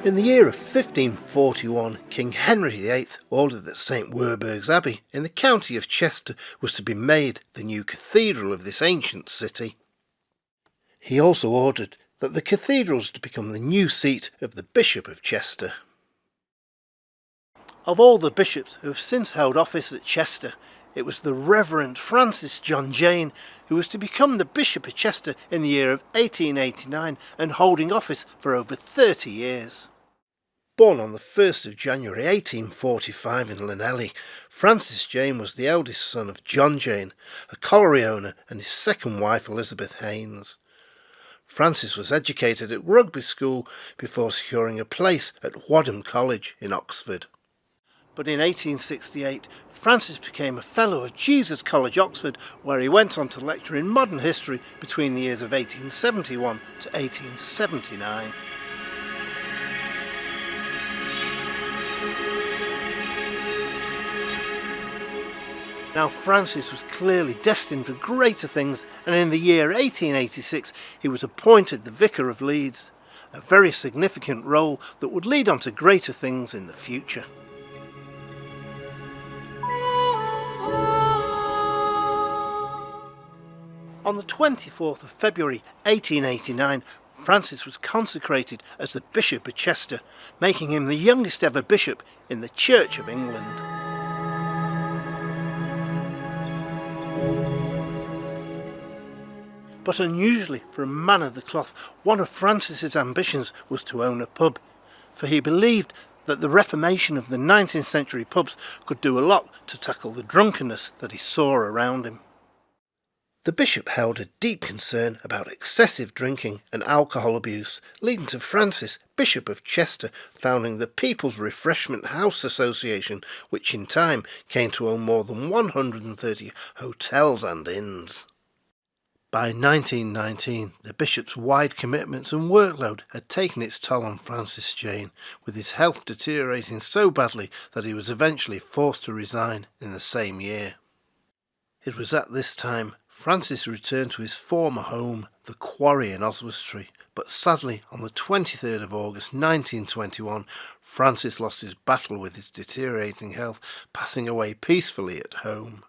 In the year of 1541, King Henry VIII ordered that St Werburgh's Abbey in the county of Chester was to be made the new cathedral of this ancient city. He also ordered that the cathedral was to become the new seat of the Bishop of Chester. Of all the bishops who have since held office at Chester, it was the Reverend Francis John Jayne who was to become the Bishop of Chester in the year of 1889 and holding office for over 30 years. Born on the 1st of January 1845 in Llanelli, Francis Jayne was the eldest son of John Jayne, a colliery owner, and his second wife Elizabeth Haynes. Francis was educated at Rugby School before securing a place at Bowdon College in Oxford. But in 1868, Francis became a Fellow of Jesus College, Oxford, where he went on to lecture in modern history between the years of 1871 to 1879. Now Francis was clearly destined for greater things, and in the year 1886 he was appointed the Vicar of Leeds, a very significant role that would lead on to greater things in the future. On the 24th of February 1889, Francis was consecrated as the Bishop of Chester, making him the youngest ever bishop in the Church of England. But unusually for a man of the cloth, one of Francis's ambitions was to own a pub, for he believed that the reformation of the 19th century pubs could do a lot to tackle the drunkenness that he saw around him. The bishop held a deep concern about excessive drinking and alcohol abuse, leading to Francis, Bishop of Chester, founding the People's Refreshment House Association, which in time came to own more than 130 hotels and inns. By 1919, the bishop's wide commitments and workload had taken its toll on Francis Jayne, with his health deteriorating so badly that he was eventually forced to resign in the same year. It was at this time Francis returned to his former home, the Quarry in Oswestry, but sadly on the 23rd of August 1921, Francis lost his battle with his deteriorating health, passing away peacefully at home.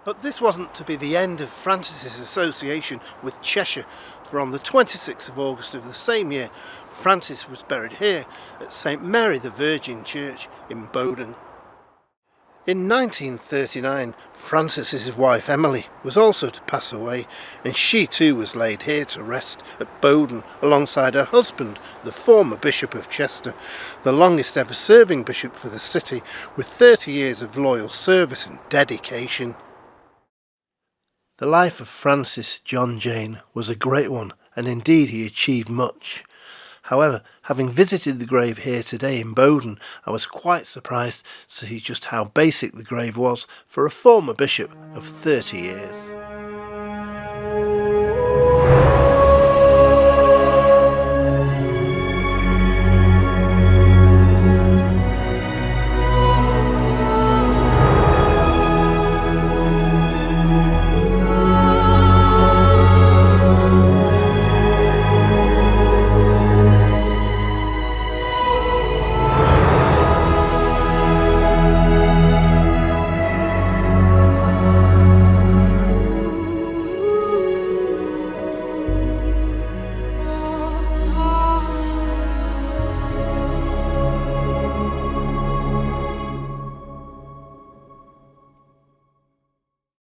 But this wasn't to be the end of Francis's association with Cheshire, for on the 26th of August of the same year, Francis was buried here at St Mary the Virgin Church in Bowdon. In 1939, Francis's wife Emily was also to pass away, and she too was laid here to rest at Bowdon alongside her husband, the former Bishop of Chester, the longest ever serving bishop for the city, with 30 years of loyal service and dedication. The life of Francis John Jayne was a great one, and indeed he achieved much. However, having visited the grave here today in Bowdon, I was quite surprised to see just how basic the grave was for a former bishop of 30 years.